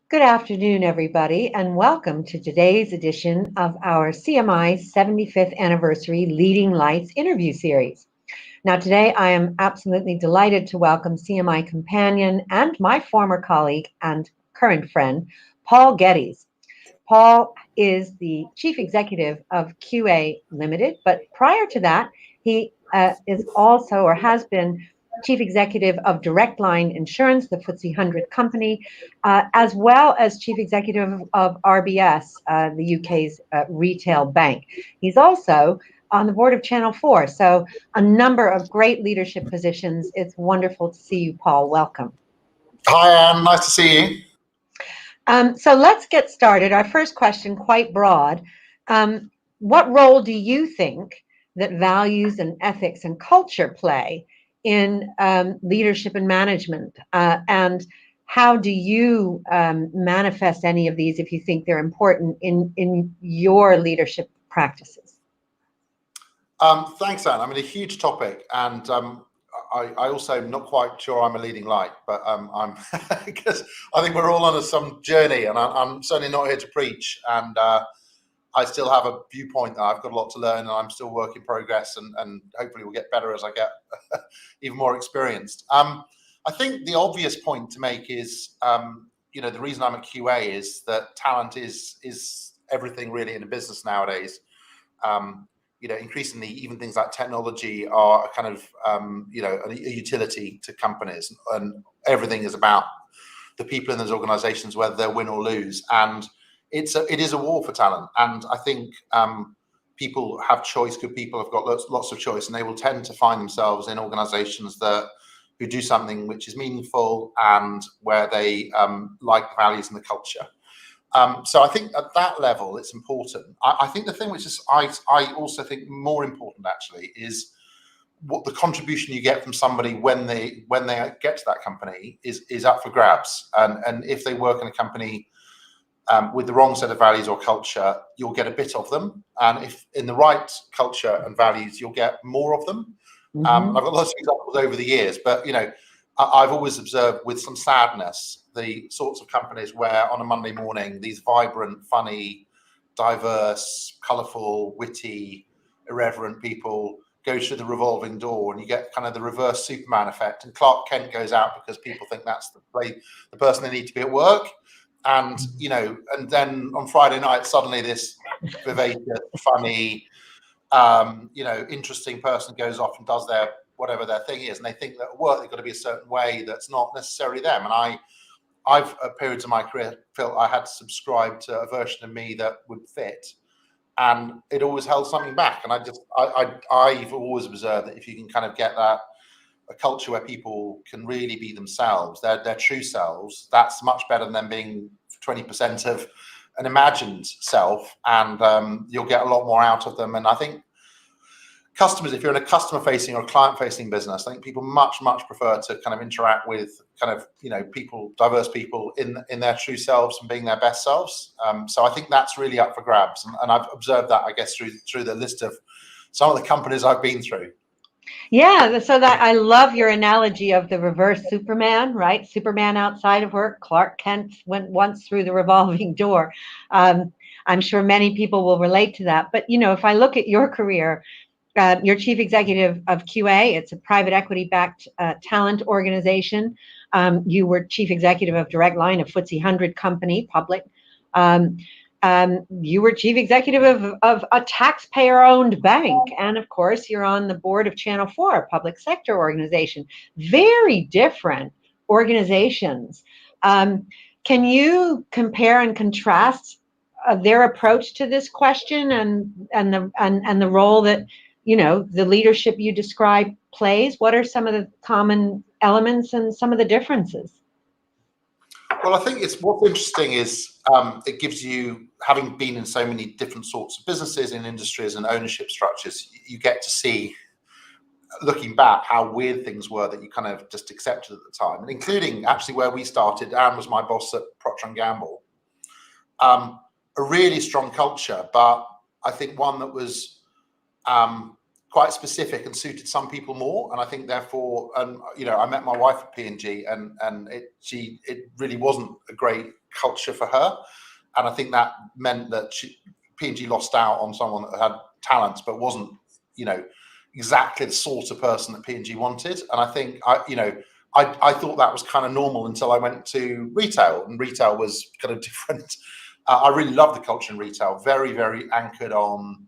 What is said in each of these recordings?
Good afternoon, everybody, and welcome to today's edition of our CMI 75th Anniversary Leading Lights interview series. Now, today I am absolutely delighted to welcome CMI companion and my former colleague and current friend, Paul Geddes. Paul is the Chief Executive of QA Ltd, but prior to that, he is also or has been Chief Executive of Direct Line Insurance, the FTSE 100 company, as well as Chief Executive of RBS, the UK's retail bank. He's also on the board of Channel 4, so a number of great leadership positions. It's wonderful to see you, Paul. Welcome. Hi, Anne. Nice to see you. So let's get started. Our first question, quite broad. What role do you think that values and ethics and culture play in leadership and management? And how do you manifest any of these if you think they're important in your leadership practices? Thanks, Anne. I mean, a huge topic, and I also am not quite sure I'm a leading light, but I'm because I think we're all on some journey, and I'm certainly not here to preach. And I still have a viewpoint that I've got a lot to learn, and I'm still work in progress, and hopefully will get better as I get even more experienced. I think the obvious point to make is, the reason I'm at QA is that talent is everything really in a business nowadays. Increasingly, even things like technology are a kind of, a utility to companies, and everything is about the people in those organizations, whether they win or lose. And it is a war for talent. And I think people have choice. Good people have got lots of choice, and they will tend to find themselves in organizations who do something which is meaningful and where they like the values and the culture. So I think at that level, it's important. I think the thing which is I also think more important actually is what the contribution you get from somebody when they get to that company is up for grabs. And if they work in a company with the wrong set of values or culture, you'll get a bit of them. And if in the right culture and values, you'll get more of them. I've got lots of examples over the years, but I've always observed with some sadness the sorts of companies where on a Monday morning, these vibrant, funny, diverse, colourful, witty, irreverent people go through the revolving door, and you get kind of the reverse Superman effect. And Clark Kent goes out because people think that's the person they need to be at work. And, and then on Friday night, suddenly this vivacious, funny, interesting person goes off and does whatever their thing is, and they think that at work they've got to be a certain way that's not necessarily them. And I've at periods of my career felt I had to subscribe to a version of me that would fit, and it always held something back. And I've always observed that if you can kind of get a culture where people can really be themselves, their true selves, that's much better than them being 20% of an imagined self, and you'll get a lot more out of them. And I think customers, if you're in a customer-facing or client-facing business, I think people much prefer to kind of interact with kind of people, diverse people in their true selves and being their best selves. So I think that's really up for grabs, and I've observed that, I guess, through the list of some of the companies I've been through. Yeah, so that I love your analogy of the reverse Superman, right? Superman outside of work, Clark Kent went once through the revolving door. I'm sure many people will relate to that. But, if I look at your career, you're chief executive of QA. It's a private equity-backed talent organization. You were chief executive of Direct Line, a FTSE 100 company, public. You were chief executive of a taxpayer-owned bank. And of course, you're on the board of Channel 4, a public sector organization. Very different organizations. Can you compare and contrast their approach to this question and the role that the leadership you describe plays? What are some of the common elements and some of the differences? Well, I think what's interesting is it gives you, having been in so many different sorts of businesses and industries and ownership structures, you get to see, looking back, how weird things were that you kind of just accepted at the time, and including actually where we started. Anne was my boss at Procter & Gamble. A really strong culture, but I think one that was quite specific and suited some people more. And I think therefore, you know, I met my wife at P&G, and it really wasn't a great culture for her. And I think that meant that P&G lost out on someone that had talents, but wasn't, you know, exactly the sort of person that P&G wanted. And I think, I thought that was kind of normal until I went to retail, and retail was kind of different. I really love the culture in retail, very, very anchored on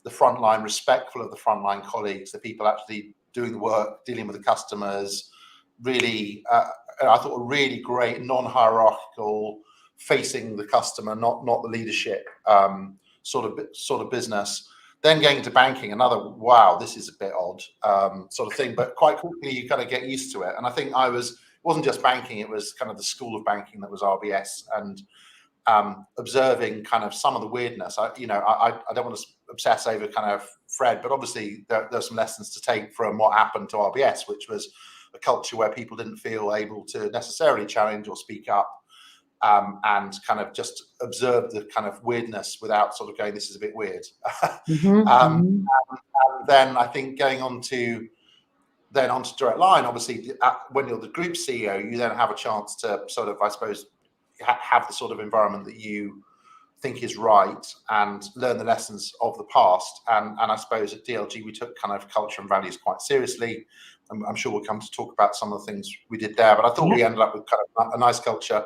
the frontline, respectful of the frontline colleagues, the people actually doing the work, dealing with the customers. Really, I thought a really great non-hierarchical, facing the customer, not the leadership sort of business. Then going into banking, another, wow, this is a bit odd sort of thing, but quite quickly you kind of get used to it. And I think it wasn't just banking, it was kind of the school of banking that was RBS, and observing kind of some of the weirdness. I don't want to obsess over kind of Fred, but obviously there's some lessons to take from what happened to RBS, which was a culture where people didn't feel able to necessarily challenge or speak up, and kind of just observe the kind of weirdness without sort of going, this is a bit weird. And then I think going on to Direct Line, obviously when you're the group CEO, you then have a chance to sort of, I suppose, have the sort of environment that you think is right and learn the lessons of the past. And I suppose at DLG, we took kind of culture and values quite seriously. I'm sure we'll come to talk about some of the things we did there, but I thought we ended up with kind of a nice culture.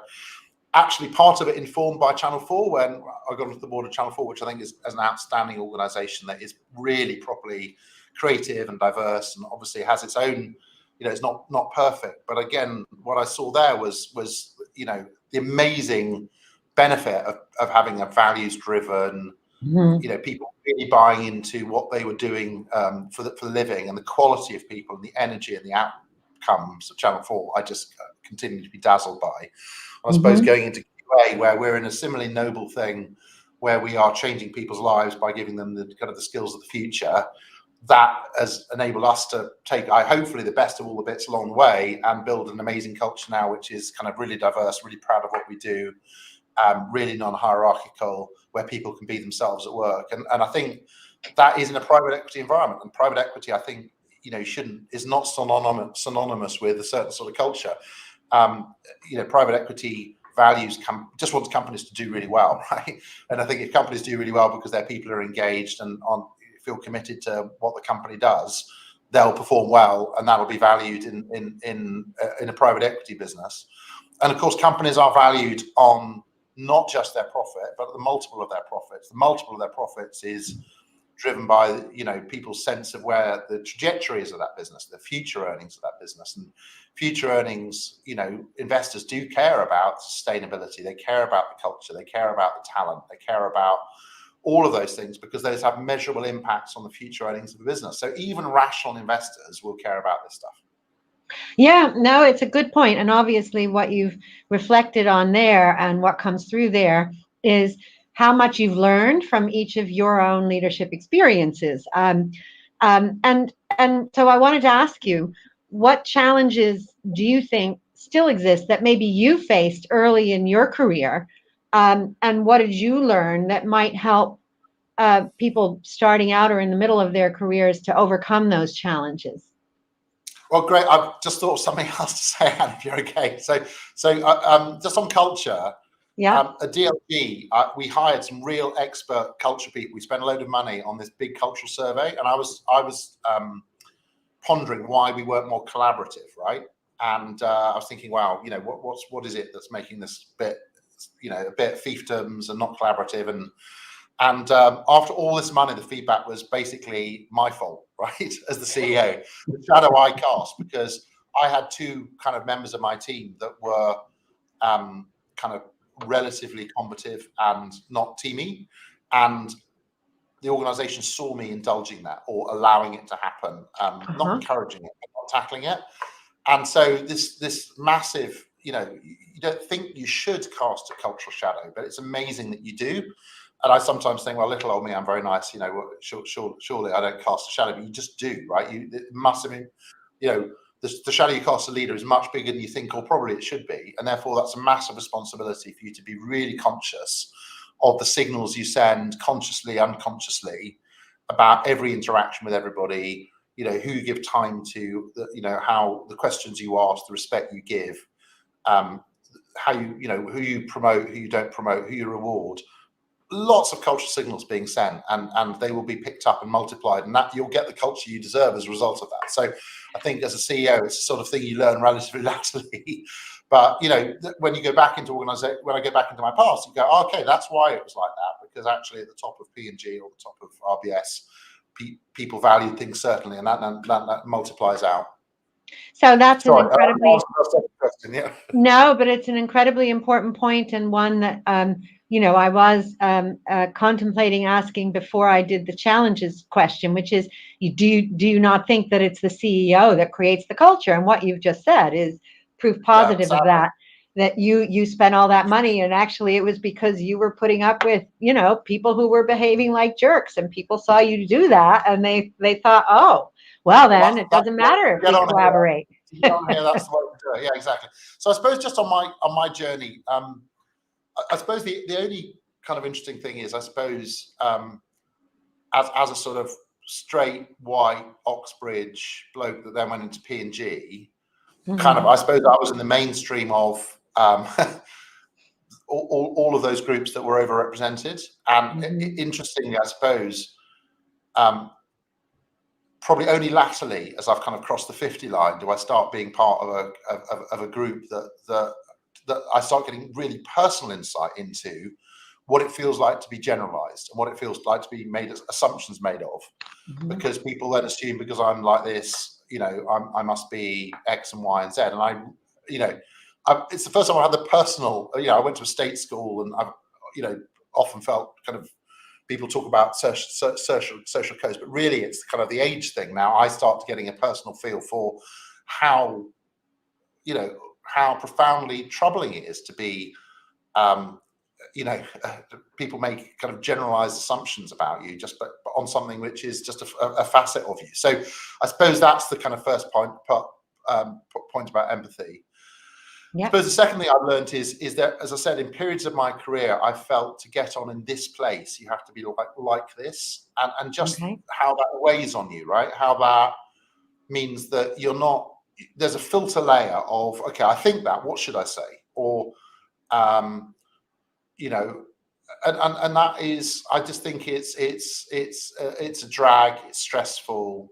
Actually, part of it informed by Channel 4, when I got onto the board of Channel 4, which I think is an outstanding organisation that is really properly creative and diverse, and obviously has its own, you know, it's not perfect. But again, what I saw there was you know, the amazing benefit of having a values-driven, you know, people really buying into what they were doing for the living, and the quality of people and the energy and the outcomes of Channel 4. I just continue to be dazzled by. I suppose going into QA, where we're in a similarly noble thing, where we are changing people's lives by giving them the kind of the skills of the future, that has enabled us to take, hopefully, the best of all the bits along the way and build an amazing culture now, which is kind of really diverse, really proud of what we do, really non-hierarchical, where people can be themselves at work. And I think that is in a private equity environment. And private equity, I think, you know, is not synonymous with a certain sort of culture. You know, private equity values just wants companies to do really well, right? And I think if companies do really well because their people are engaged and feel committed to what the company does, they'll perform well, and that'll be valued in a private equity business. And of course, companies are valued on not just their profit, but the multiple of their profits. The multiple of their profits is driven by, you know, people's sense of where the trajectory is of that business, the future earnings of that business. And future earnings, you know, investors do care about sustainability. They care about the culture. They care about the talent. They care about all of those things, because those have measurable impacts on the future earnings of the business. So even rational investors will care about this stuff. Yeah, no, it's a good point. And obviously what you've reflected on there and what comes through there is how much you've learned from each of your own leadership experiences. And so I wanted to ask you, what challenges do you think still exist that maybe you faced early in your career? And what did you learn that might help people starting out or in the middle of their careers to overcome those challenges? Well, great. I've just thought of something else to say, Anne, if you're okay. So just on culture, at DLG, we hired some real expert culture people. We spent a load of money on this big cultural survey, and I was pondering why we weren't more collaborative, right? And I was thinking, wow, you know, what is it that's making this bit, you know, a bit fiefdoms and not collaborative? And after all this money, the feedback was basically my fault, right? As the CEO, the shadow I cast, because I had two kind of members of my team that were kind of relatively combative and not teamy, and the organization saw me indulging that or allowing it to happen, not encouraging it, but not tackling it. And so this massive, you know, you don't think you should cast a cultural shadow, but it's amazing that you do. And I sometimes think, well, little old me, I'm very nice, you know, surely I don't cast a shadow, but you just do, right? It must have been, you know, the shadow you cast a leader is much bigger than you think, or probably it should be. And therefore, that's a massive responsibility for you to be really conscious of the signals you send, consciously, unconsciously, about every interaction with everybody, who you give time to, how the questions you ask, the respect you give, how who you promote, who you don't promote, who you reward. Lots of cultural signals being sent, and they will be picked up and multiplied, and that you'll get the culture you deserve as a result of that. So I think as a CEO, it's the sort of thing you learn relatively latterly. But when you go back into organization, when I go back into my past, you go, okay, that's why it was like that, because actually at the top of P&G or the top of RBS, people valued things certainly, and that multiplies out. So that's Sorry, an incredibly question, yeah. No, but it's an incredibly important point, and one that I was contemplating asking before I did the challenges question, which is, do you not think that it's the CEO that creates the culture? And what you've just said is proof positive of that you spent all that money, and actually it was because you were putting up with people who were behaving like jerks, and people saw you do that, and they thought, oh, well, then it doesn't matter if we collaborate. Yeah, that's the way to do it. Yeah, exactly. So I suppose just on my journey, I suppose the only kind of interesting thing is, I suppose, as a sort of straight white Oxbridge bloke that then went into P&G, kind of, I suppose I was in the mainstream of all of those groups that were overrepresented. And interestingly, I suppose, probably only latterly, as I've kind of crossed the 50 line, do I start being part of a group that I start getting really personal insight into what it feels like to be generalized and what it feels like to be made assumptions made of, because people then assume because I'm like this, I must be X and Y and Z. And it's the first time I had the personal, I went to a state school, and I've, often felt kind of, people talk about social codes, but really it's kind of the age thing. Now I start getting a personal feel for how profoundly troubling it is to be, people make kind of generalized assumptions about you just but on something which is just a facet of you. So I suppose that's the kind of first point about empathy. I suppose the second thing I've learned is that, as I said, in periods of my career, I felt to get on in this place, you have to be like this, and just how that weighs on you, right? How that means that you're not, there's a filter layer of, okay, I think that, what should I say? Or, and that is, I just think it's a drag, it's stressful.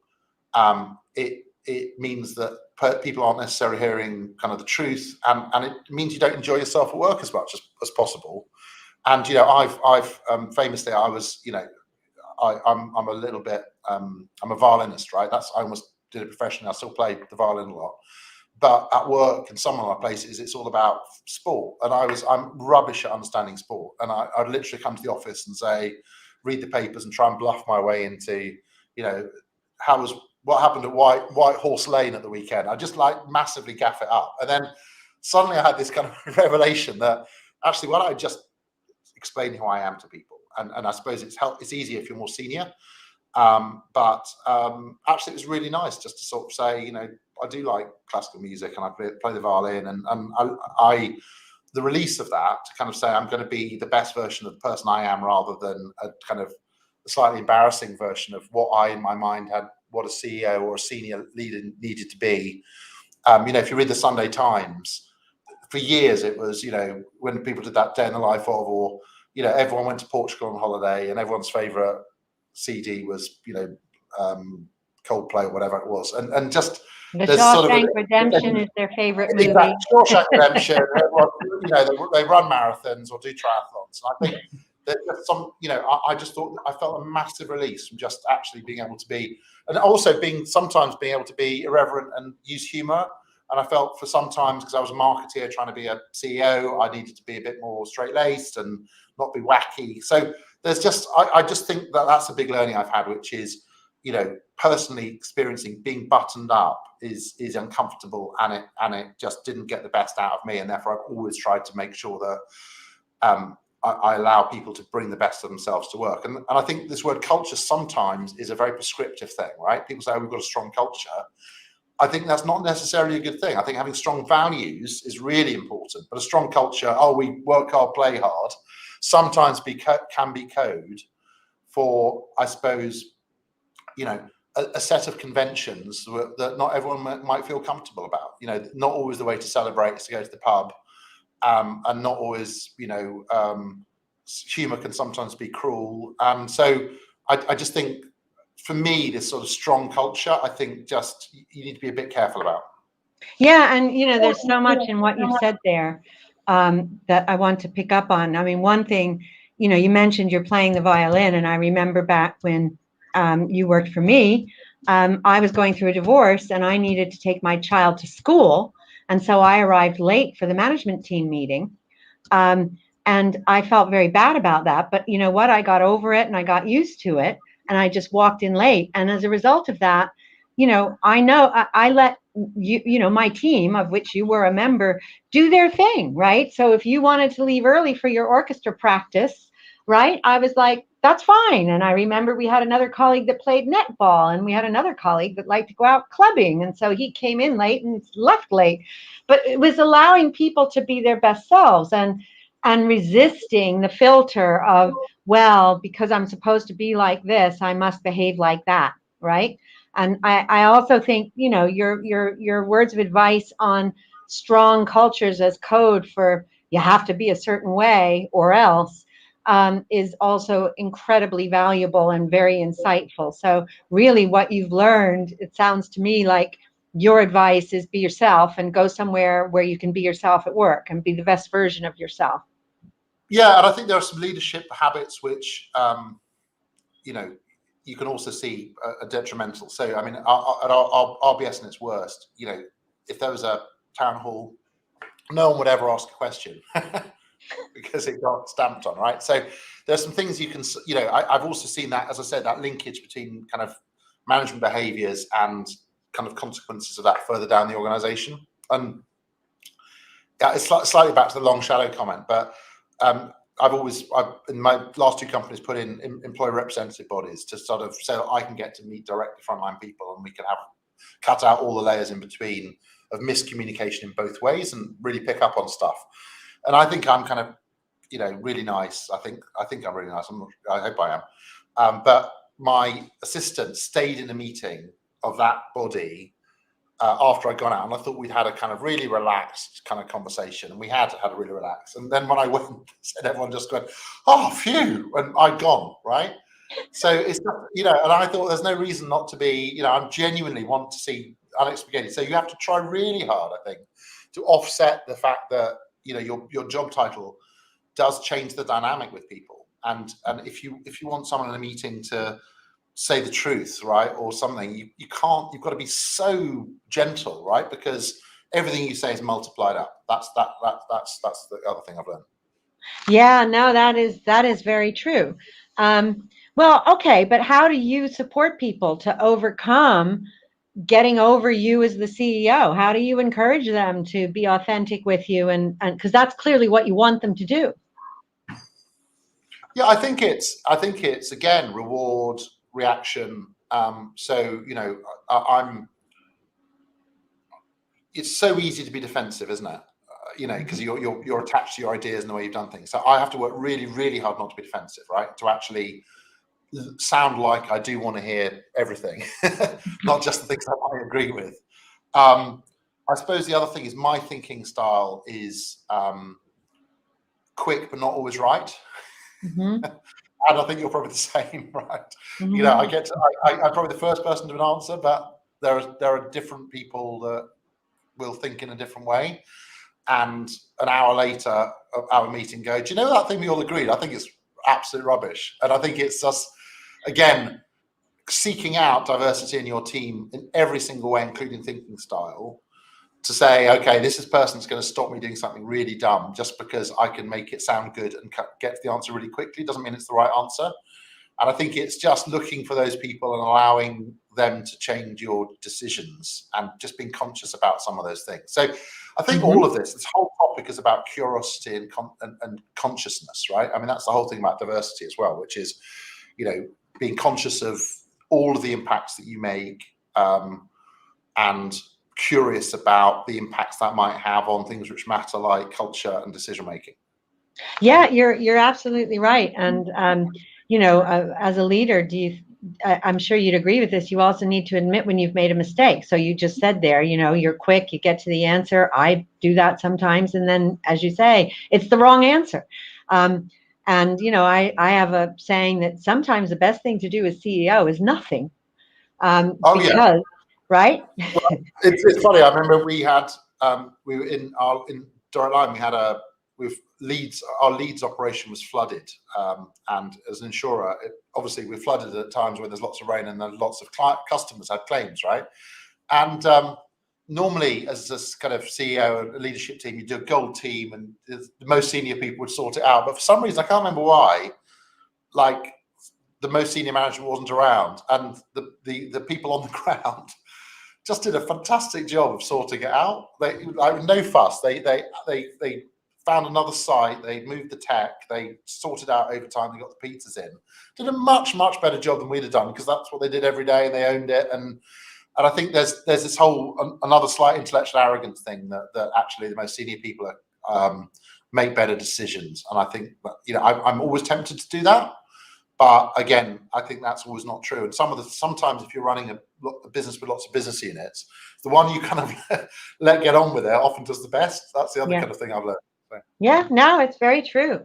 It means that people aren't necessarily hearing kind of the truth, and it means you don't enjoy yourself at work as much as possible. And I've famously, I was, I'm a little bit, I'm a violinist, right? I almost did it professionally. I still play the violin a lot, but at work and some of my places, it's all about sport, and I'm rubbish at understanding sport, and I'd literally come to the office and say, read the papers and try and bluff my way into, what happened at White Horse Lane at the weekend. I just massively gaff it up. And then suddenly I had this kind of revelation that actually, why don't I just explain who I am to people? And I suppose it's easier if you're more senior. But actually it was really nice just to sort of say, I do like classical music, and I play the violin, and I the release of that to kind of say I'm going to be the best version of the person I am, rather than a kind of a slightly embarrassing version of what I in my mind had, what a CEO or a senior leader needed to be. If you read the Sunday Times, for years it was, when people did that day in the life of, or, everyone went to Portugal on holiday, and everyone's favorite CD was, Coldplay or whatever it was. And just, The Shawshank Redemption is their favorite movie. Exactly. Shawshank Redemption. Everyone, they run marathons or do triathlons. And I think there's just some, I just thought I felt a massive release from just actually being able to be, and also sometimes being able to be irreverent and use humor. And I felt for sometimes, because I was a marketeer trying to be a CEO, I needed to be a bit more straight-laced and not be wacky. So there's just, I just think that that's a big learning I've had, which is, personally experiencing being buttoned up is uncomfortable, and it just didn't get the best out of me. And therefore I've always tried to make sure that I allow people to bring the best of themselves to work. And I think this word culture sometimes is a very prescriptive thing, right? People say, oh, we've got a strong culture. I think that's not necessarily a good thing. I think having strong values is really important, but a strong culture, we work hard, play hard, sometimes can be code for, I suppose, you know, a set of conventions that not everyone might feel comfortable about. You know, not always the way to celebrate is to go to the pub, and not always, you know, humor can sometimes be cruel. So I just think, for me, this sort of strong culture, I think just you need to be a bit careful about. Yeah, and you know, there's so much in what you said there that I want to pick up on. I mean, one thing, you know, you mentioned you're playing the violin, and I remember back when you worked for me, I was going through a divorce, and I needed to take my child to school, and so I arrived late for the management team meeting, and I felt very bad about that. But you know what? I got over it, and I got used to it, and I just walked in late, and as a result of that, you know, I let you know, my team, of which you were a member, do their thing, right? So if you wanted to leave early for your orchestra practice, right, I was like, that's fine. And I remember we had another colleague that played netball, and we had another colleague that liked to go out clubbing, and so he came in late and left late. But it was allowing people to be their best selves, and resisting the filter of, well, because I'm supposed to be like this, I must behave like that, right? And I also think, you know, your words of advice on strong cultures as code for you have to be a certain way or else is also incredibly valuable and very insightful. So really what you've learned, it sounds to me like your advice is be yourself and go somewhere where you can be yourself at work and be the best version of yourself. Yeah, and I think there are some leadership habits which, you know, you can also see are detrimental. So, I mean, at our RBS in its worst, you know, if there was a town hall, no one would ever ask a question because it got stamped on, right? So there's some things you can, you know, I've also seen that, as I said, that linkage between kind of management behaviors and kind of consequences of that further down the organization. And it's slightly back to the long shadow comment, but I've in my last two companies put in employee representative bodies to sort of say that I can get to meet directly frontline people, and we can have cut out all the layers in between of miscommunication in both ways and really pick up on stuff. And I think I'm kind of, you know, really nice. I think I'm really nice. I hope I am. But my assistant stayed in a meeting of that body after I'd gone out, and I thought we'd had a kind of really relaxed kind of conversation, and we had a really relaxed. And then when I went, said everyone just went, "Oh, phew," and I'd gone, right? So it's not, you know, and I thought there's no reason not to be, you know, I genuinely want to see unexpected. So you have to try really hard, I think, to offset the fact that, you know, your job title does change the dynamic with people. And if you want someone in a meeting to say the truth, right, or something, you can't, you've got to be so gentle, right, because everything you say is multiplied up. That's the other thing I've learned. Yeah, no, that is very true. Well, okay, but how do you support people to overcome getting over you as the CEO? How do you encourage them to be authentic with you, and because that's clearly what you want them to do? Yeah, I think it's again reward, reaction. So, you know, it's so easy to be defensive, isn't it? You know, because you're attached to your ideas and the way you've done things. So I have to work really, really hard not to be defensive, right? To actually sound like I do want to hear everything, not just the things I might agree with. I suppose the other thing is my thinking style is quick but not always right. Mm-hmm. And I think you're probably the same, right? Mm-hmm. You know, I'm probably the first person to an answer, but there are different people that will think in a different way. And an hour later, our meeting go, do you know that thing we all agreed? I think it's absolute rubbish. And I think it's just, again, seeking out diversity in your team in every single way, including thinking style, to say, okay, this person's going to stop me doing something really dumb just because I can make it sound good and get to the answer really quickly. Doesn't mean it's the right answer. And I think it's just looking for those people and allowing them to change your decisions and just being conscious about some of those things. So I think all of this whole topic is about curiosity and consciousness, right? I mean, that's the whole thing about diversity as well, which is, you know, being conscious of all of the impacts that you make, and curious about the impacts that might have on things which matter, like culture and decision making. Yeah, you're absolutely right. And you know, as a leader, do I'm sure you'd agree with this. You also need to admit when you've made a mistake. So you just said there, you're quick, you get to the answer. I do that sometimes. And then, as you say, it's the wrong answer. And, I have a saying that sometimes the best thing to do as CEO is nothing. Because, right? Well, it's funny. I remember we were in Direct Line, our Leeds operation was flooded, and as an insurer, obviously we're flooded at times when there's lots of rain and then lots of customers had claims, right? And normally, as a kind of CEO, a leadership team, you do a gold team, and the most senior people would sort it out. But for some reason, I can't remember why, like the most senior management wasn't around, and the people on the ground just did a fantastic job of sorting it out. They, like, no fuss. They found another site. They moved the tech. They sorted out over time. They got the pizzas in. Did a much better job than we'd have done, because that's what they did every day, and they owned it. And I think there's this whole another slight intellectual arrogance thing that actually the most senior people make better decisions. And I think I'm always tempted to do that. But again, I think that's always not true. And sometimes if you're running a business with lots of business units, the one you kind of let get on with it often does the best. That's the other kind of thing I've learned. So. Yeah, no, it's very true.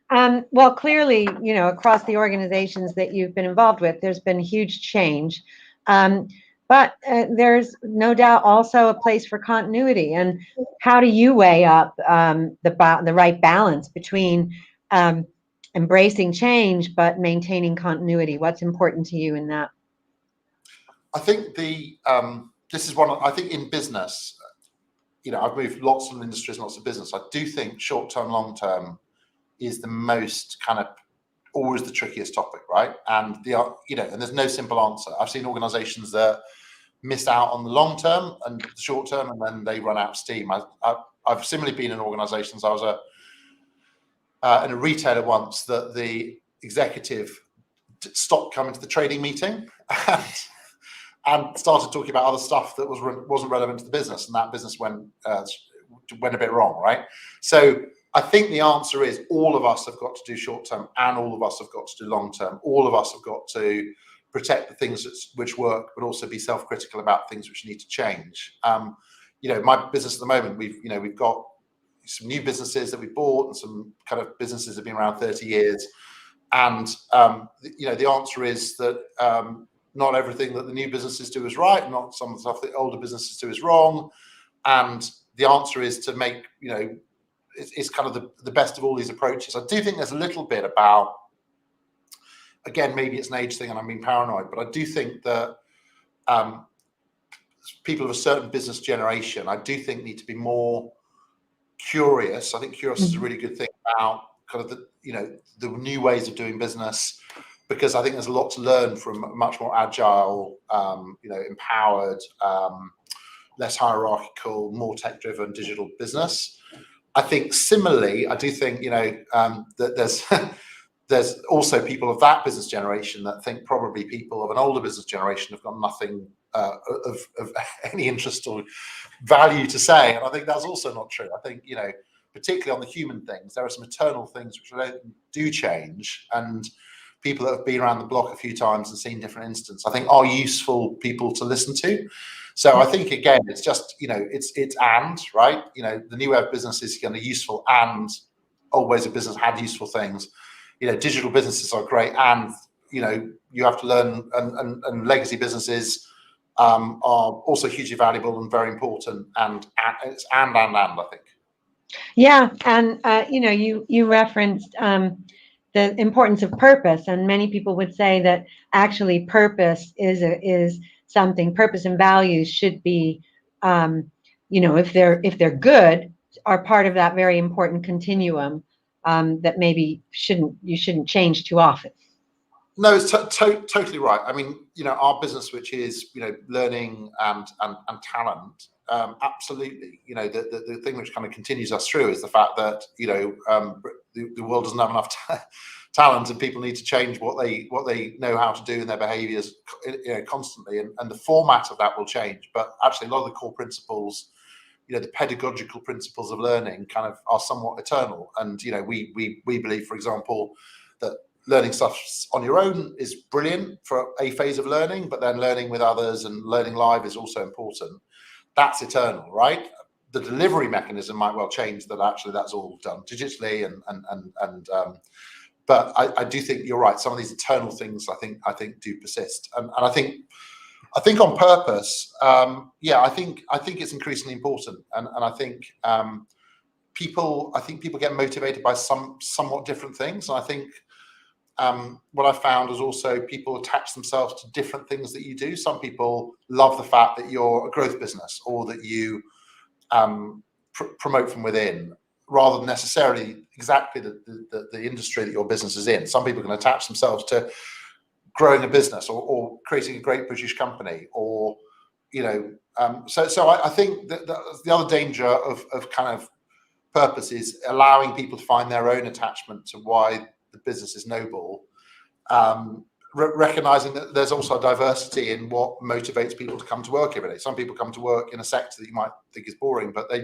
Well, clearly, across the organizations that you've been involved with, there's been huge change. But there's no doubt also a place for continuity. And how do you weigh up the right balance between embracing change but maintaining continuity? What's important to you in that? I think this is one. I think in business, I've moved lots of industries, lots of business. I do think short term, long term is the most kind of always the trickiest topic, right? And and there's no simple answer. I've seen organizations that miss out on the long term and the short term, and then they run out of steam. I've similarly been in organizations. I was in a retailer once that the executive stopped coming to the trading meeting and started talking about other stuff that wasn't relevant to the business, and that business went a bit wrong, right? So I think the answer is all of us have got to do short term, and all of us have got to do long term. All of us have got to protect the things which work, but also be self-critical about things which need to change. My business at the moment, we've got some new businesses that we bought, and some kind of businesses that have been around 30 years. And the answer is that not everything that the new businesses do is right, not some of the stuff that older businesses do is wrong. And the answer is to make, it's kind of the best of all these approaches. I do think there's a little bit about, again, maybe it's an age thing and I'm being paranoid, but I do think that people of a certain business generation, I do think need to be more curious. I think curious is a really good thing about kind of the new ways of doing business, because I think there's a lot to learn from a much more agile, empowered, less hierarchical, more tech-driven digital business. I think similarly, I do think that there's also people of that business generation that think probably people of an older business generation have got nothing of any interest or value to say, and I think that's also not true. I think particularly on the human things, there are some eternal things which do change, and people that have been around the block a few times and seen different instances, I think, are useful people to listen to. So I think, again, it's just, it's and, right? The new way of business is kind of useful, and old ways of business had useful things. Digital businesses are great, and, you have to learn, and legacy businesses are also hugely valuable and very important. And it's and, I think. Yeah. And, you referenced the importance of purpose, and many people would say that actually purpose is something. Purpose and values should be, if they're good, are part of that very important continuum that maybe you shouldn't change too often. No, it's totally right. I mean, our business, which is learning and talent, absolutely. The thing which kind of continues us through is the fact that the world doesn't have enough talent, and people need to change what they know how to do in their behaviours constantly, and the format of that will change. But actually, a lot of the core principles, the pedagogical principles of learning, kind of are somewhat eternal. And we believe, for example, that learning stuff on your own is brilliant for a phase of learning, but then learning with others and learning live is also important. That's eternal, right? The delivery mechanism might well change, that actually that's all done digitally, but I do think you're right. Some of these eternal things I think do persist, and I think on purpose, I think it's increasingly important, and I think people get motivated by somewhat different things, and I think what I found is also people attach themselves to different things that you do. Some people love the fact that you're a growth business, or that you promote from within, rather than necessarily exactly the industry that your business is in. Some people can attach themselves to growing a business, or creating a great British company, or so I think that the other danger of kind of purpose is allowing people to find their own attachment to why the business is noble, recognizing that there's also a diversity in what motivates people to come to work every day. Some people come to work in a sector that you might think is boring, but they,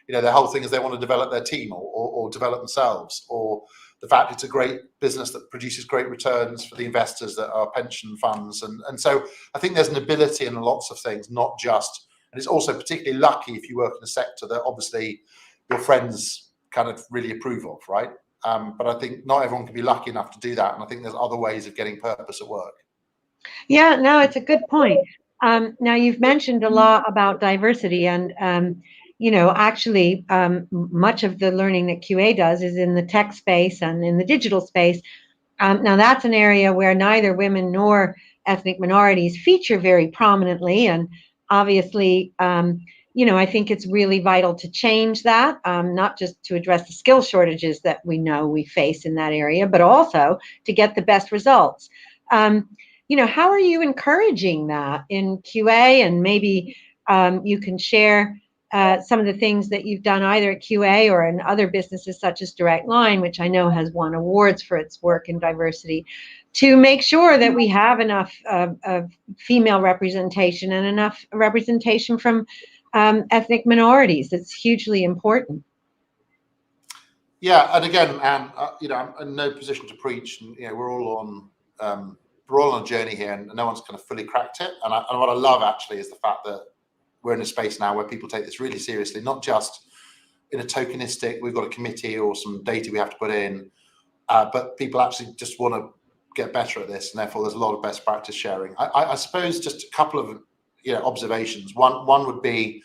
their whole thing is they want to develop their team, or develop themselves, or the fact it's a great business that produces great returns for the investors that are pension funds. And so I think there's an ability in lots of things, not just, and it's also particularly lucky if you work in a sector that obviously your friends kind of really approve of, right? But I think not everyone can be lucky enough to do that. And I think there's other ways of getting purpose at work. Yeah, no, it's a good point. Now, you've mentioned a lot about diversity, and actually, much of the learning that QA does is in the tech space and in the digital space. Now, that's an area where neither women nor ethnic minorities feature very prominently, and obviously, I think it's really vital to change that, not just to address the skill shortages that we know we face in that area, but also to get the best results. How are you encouraging that in QA? And maybe you can share some of the things that you've done either at QA or in other businesses such as Direct Line, which I know has won awards for its work in diversity, to make sure that we have enough female representation and enough representation from ethnic minorities. It's hugely important. Yeah, and again, Anne, I'm in no position to preach, and we're all on a journey here, and no one's kind of fully cracked it. And what I love actually is the fact that we're in a space now where people take this really seriously, not just in a tokenistic, we've got a committee or some data we have to put in, but people actually just want to get better at this, and therefore there's a lot of best practice sharing. I suppose just a couple of observations. One would be,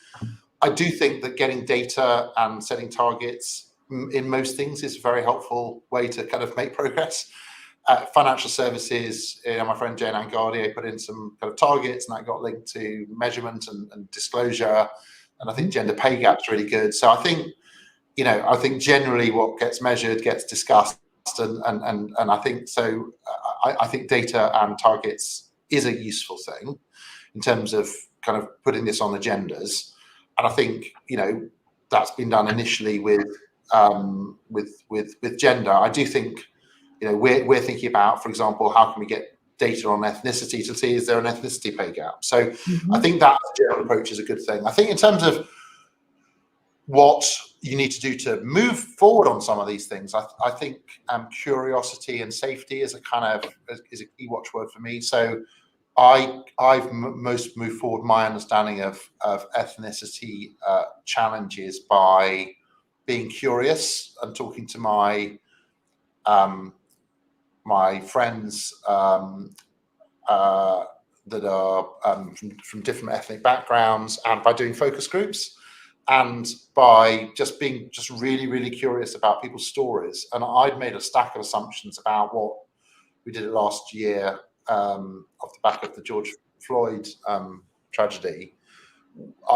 I do think that getting data and setting targets in most things is a very helpful way to kind of make progress. Financial services, my friend Jane Angardier put in some kind of targets, and that got linked to measurement and disclosure. And I think gender pay gap's really good. So I think, I think generally what gets measured gets discussed, and I think so. I think data and targets is a useful thing in terms of kind of putting this on agendas. And I think that's been done initially with gender. I do think. We're thinking about, for example, how can we get data on ethnicity to see is there an ethnicity pay gap? So I think that general approach is a good thing. I think in terms of what you need to do to move forward on some of these things, I think curiosity and safety is a key watchword for me. So I've most moved forward my understanding of ethnicity challenges by being curious and talking to my friends that are from different ethnic backgrounds, and by doing focus groups, and by just being really, really curious about people's stories. And I'd made a stack of assumptions about what we did last year off the back of the George Floyd tragedy.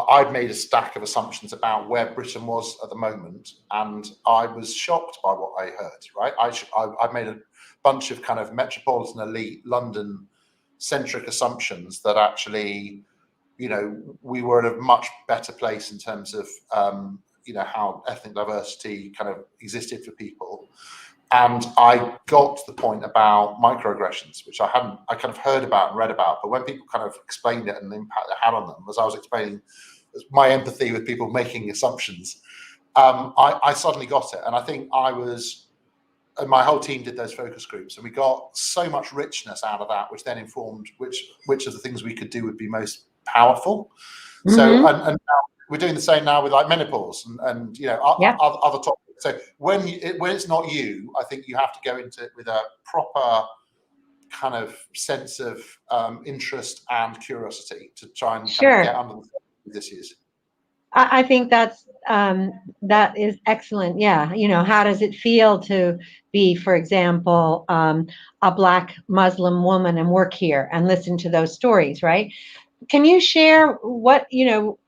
I'd made a stack of assumptions about where Britain was at the moment, and I was shocked by what I heard, right? I made a bunch of kind of metropolitan elite London centric assumptions that actually, we were in a much better place in terms of, how ethnic diversity kind of existed for people. And I got to the point about microaggressions, which I kind of heard about and read about, but when people kind of explained it and the impact it had on them, as I was explaining my empathy with people making assumptions, I suddenly got it. And I think I was my whole team did those focus groups, and we got so much richness out of that, which then informed which of the things we could do would be most powerful. Mm-hmm. So and now we're doing the same now with like menopause and you know other topics. So when it's not you, I think you have to go into it with a proper kind of sense of interest and curiosity to try and kind of get under the issues. I think that is excellent. Yeah, you know, how does it feel to be, for example, a Black Muslim woman and work here and listen to those stories, right? Can you share what, you know,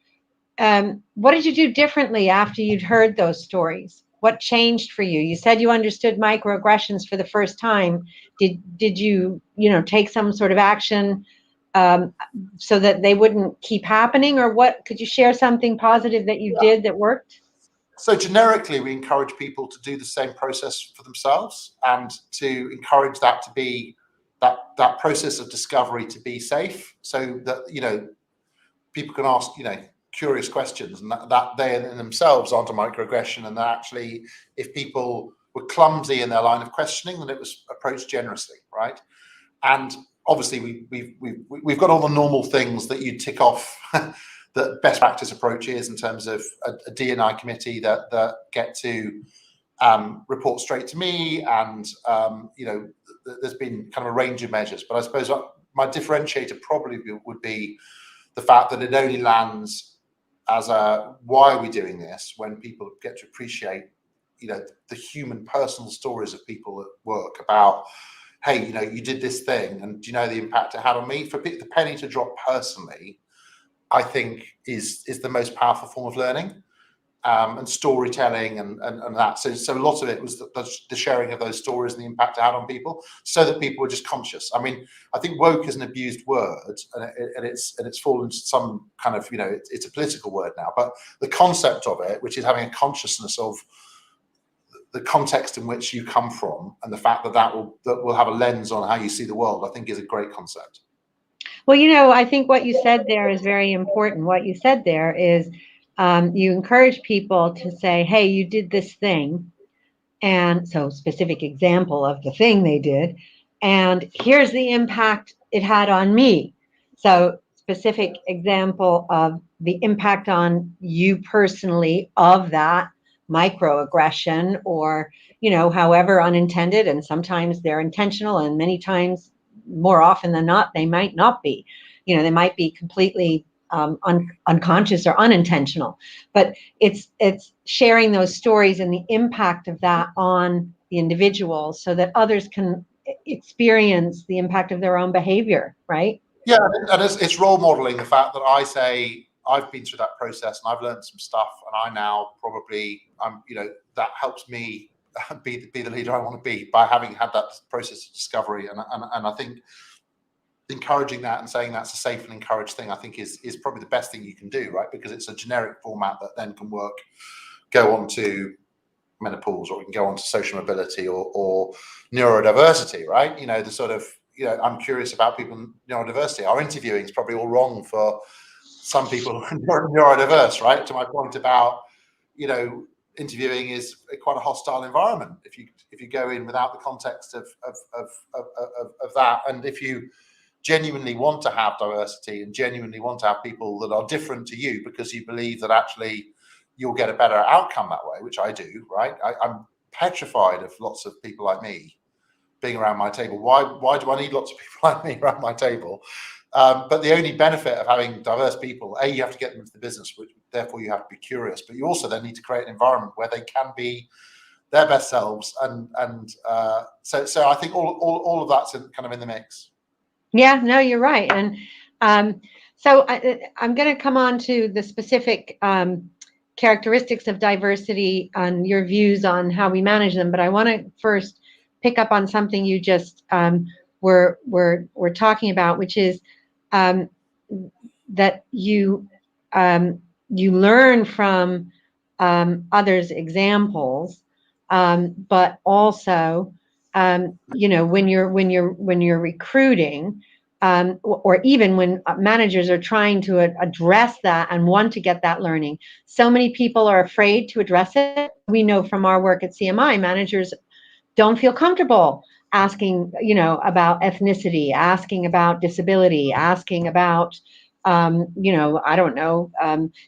what did you do differently after you'd heard those stories? What changed for you? You said you understood microaggressions for the first time. Did you, you know, take some sort of action so that they wouldn't keep happening, or what? Could you share something positive that you did that worked? So generically, we encourage people to do the same process for themselves and to encourage that to be that process of discovery to be safe, so that, you know, people can ask, you know, curious questions, and that they in themselves aren't a microaggression, and that actually, if people were clumsy in their line of questioning, then it was approached generously, right? And obviously we've got all the normal things that you tick off that best practice approaches in terms of a D&I committee that get to report straight to me, and you know, there's been kind of a range of measures, but I suppose my differentiator probably would be the fact that it only lands as a why are we doing this when people get to appreciate, you know, the human personal stories of people at work about, hey, you know, you did this thing, and do you know the impact it had on me? For the penny to drop personally, I think is the most powerful form of learning, and storytelling and that. So a lot of it was the sharing of those stories and the impact it had on people, so that people were just conscious. I mean, I think woke is an abused word, and it's fallen into some kind of, you know, it's a political word now, but the concept of it, which is having a consciousness of the context in which you come from, and the fact that will have a lens on how you see the world, I think is a great concept. Well, you know, I think what you said there is very important. What you said there is you encourage people to say, hey, you did this thing. And so specific example of the thing they did. And here's the impact it had on me. So specific example of the impact on you personally of that microaggression, or, you know, however unintended, and sometimes they're intentional, and many times, more often than not, they might not be. You know, they might be completely unconscious or unintentional, but it's sharing those stories and the impact of that on the individual, so that others can experience the impact of their own behavior, right? Yeah, and it's role modeling the fact that I say I've been through that process and I've learned some stuff, and I now probably you know, that helps me be the leader I want to be by having had that process of discovery, and I think encouraging that and saying that's a safe and encouraged thing, I think is probably the best thing you can do, right? Because it's a generic format that then can go on to menopause, or it can go on to social mobility or neurodiversity, right? You know, the sort of, you know, I'm curious about people in neurodiversity. Our interviewing is probably all wrong for some people who are neurodiverse, right? To my point about, you know, interviewing is quite a hostile environment if you go in without the context of that, and if you genuinely want to have diversity and genuinely want to have people that are different to you because you believe that actually you'll get a better outcome that way, which I do, right? I'm petrified of lots of people like me being around my table. Why do I need lots of people like me around my table? But the only benefit of having diverse people, A, you have to get them into the business, which therefore you have to be curious, but you also then need to create an environment where they can be their best selves, and so I think all of that's kind of in the mix. Yeah, no, you're right. And so I'm going to come on to the specific characteristics of diversity and your views on how we manage them. But I want to first pick up on something you just were talking about, which is that you learn from others' examples, but also you know, when you're recruiting, or even when managers are trying to address that and want to get that learning, so many people are afraid to address it. We know from our work at CMI, managers don't feel comfortable asking, about ethnicity, asking about disability, asking about, I don't know,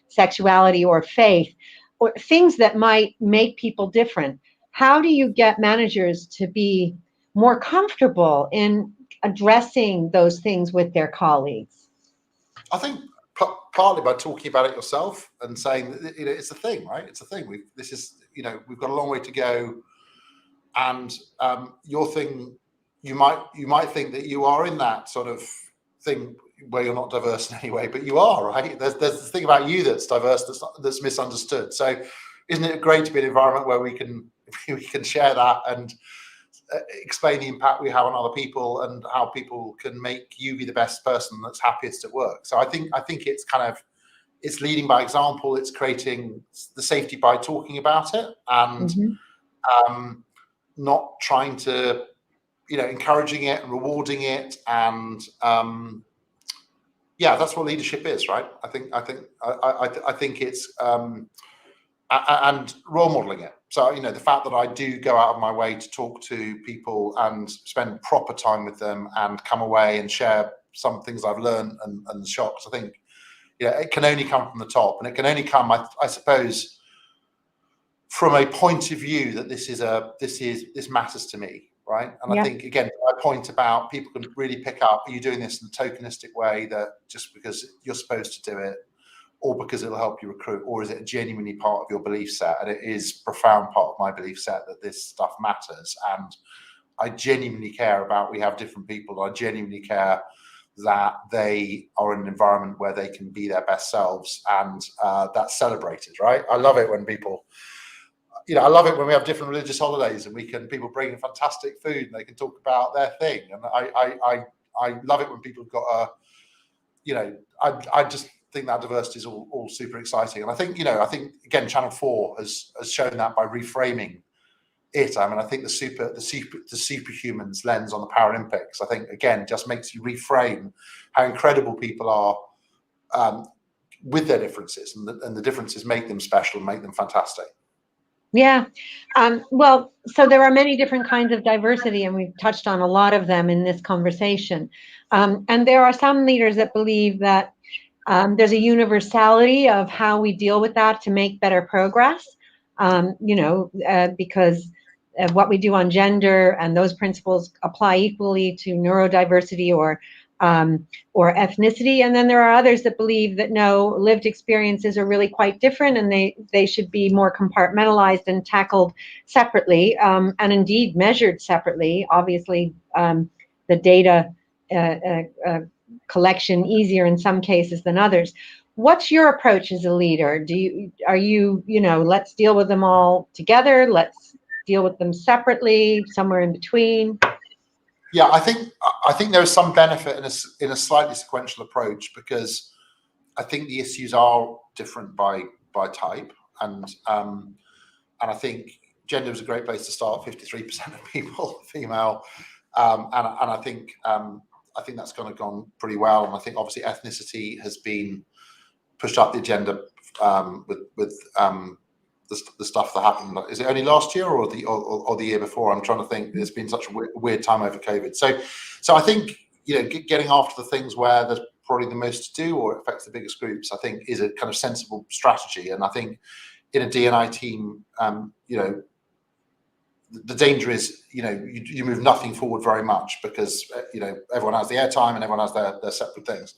sexuality or faith, or things that might make people different. How do you get managers to be more comfortable in addressing those things with their colleagues? I think partly by talking about it yourself and saying that, it's a thing, right? It's a thing. We've got a long way to go, and your thing, you might think that you are in that sort of thing where you're not diverse in any way, but you are, right? There's this thing about you that's diverse, that's misunderstood. So isn't it great to be in an environment where we can share that and explain the impact we have on other people and how people can make you be the best person that's happiest at work? So I think it's leading by example. It's creating the safety by talking about it, and not trying to, encouraging it and rewarding it, and that's what leadership is, right? I think it's and role modeling it. So, the fact that I do go out of my way to talk to people and spend proper time with them and come away and share some things I've learned and the shocks, I think, it can only come from the top, and it can only come, I suppose, from a point of view that this matters to me, right? And I think, again, my point about people can really pick up, are you doing this in a tokenistic way that just because you're supposed to do it, or because it'll help you recruit, or is it genuinely part of your belief set? And it is a profound part of my belief set that this stuff matters. And I genuinely care about, we have different people. I genuinely care that they are in an environment where they can be their best selves, and that's celebrated, right? I love it when people, I love it when we have different religious holidays and people bring in fantastic food and they can talk about their thing. And I love it when people have got I just think that diversity is all super exciting. And I think again, Channel 4 has shown that by reframing it. I mean, I think the superhumans lens on the Paralympics, I think, again, just makes you reframe how incredible people are with their differences, and the differences make them special and make them fantastic. Yeah. Well, so there are many different kinds of diversity, and we've touched on a lot of them in this conversation. And there are some leaders that believe that there's a universality of how we deal with that to make better progress, because what we do on gender and those principles apply equally to neurodiversity or ethnicity. And then there are others that believe that no, lived experiences are really quite different, and they should be more compartmentalized and tackled separately, and indeed measured separately. Obviously, the data collection easier in some cases than others. What's your approach as a leader? Are you let's deal with them all together, let's deal with them separately, somewhere in between? Yeah, I think there is some benefit in a slightly sequential approach, because I think the issues are different by type, and I think gender is a great place to start. 53% of people female, and I think that's kind of gone pretty well. And I think obviously ethnicity has been pushed up the agenda with the stuff that happened. Is it only last year or the year before? I'm trying to think. There's been such a weird time over COVID. So I think getting after the things where there's probably the most to do or it affects the biggest groups, I think, is a kind of sensible strategy. And I think in a D&I team, the danger is you move nothing forward very much, because everyone has the airtime and everyone has their separate things.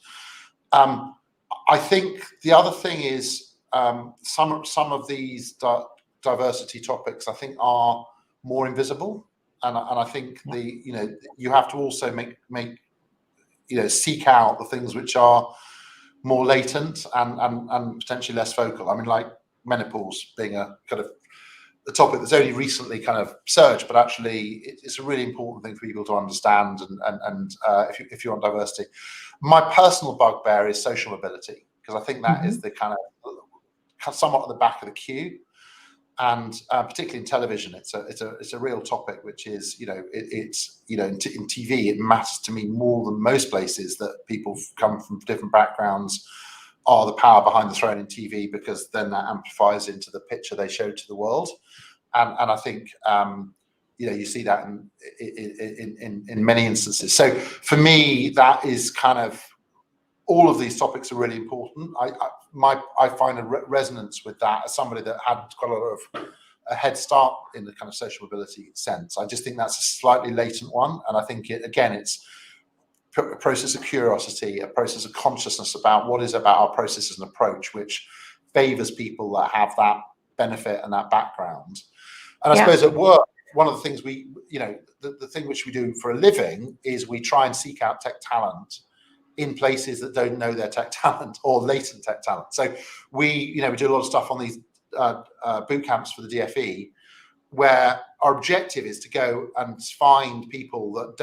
I think the other thing is some of these diversity topics, I think, are more invisible, and I think you have to also make seek out the things which are more latent and potentially less vocal. I mean, like menopause being a kind of a topic that's only recently kind of surged, but actually it's a really important thing for people to understand. And if you want diversity, my personal bugbear is social mobility, because I think that is the kind of somewhat at the back of the queue, and particularly in television, it's a real topic, which is in TV it matters to me more than most places that people come from different backgrounds are the power behind the throne in TV, because then that amplifies into the picture they show to the world. And I think you see that in many instances. So for me, that is kind of, all of these topics are really important. I find a resonance with that as somebody that had quite a lot of a head start in the kind of social mobility sense. I just think that's a slightly latent one, and I think it's a process of curiosity, a process of consciousness about what is about our processes and approach, which favors people that have that benefit and that background. And I suppose at work, one of the things the thing which we do for a living is we try and seek out tech talent in places that don't know their tech talent or latent tech talent. So we do a lot of stuff on these boot camps for the DFE, where our objective is to go and find people that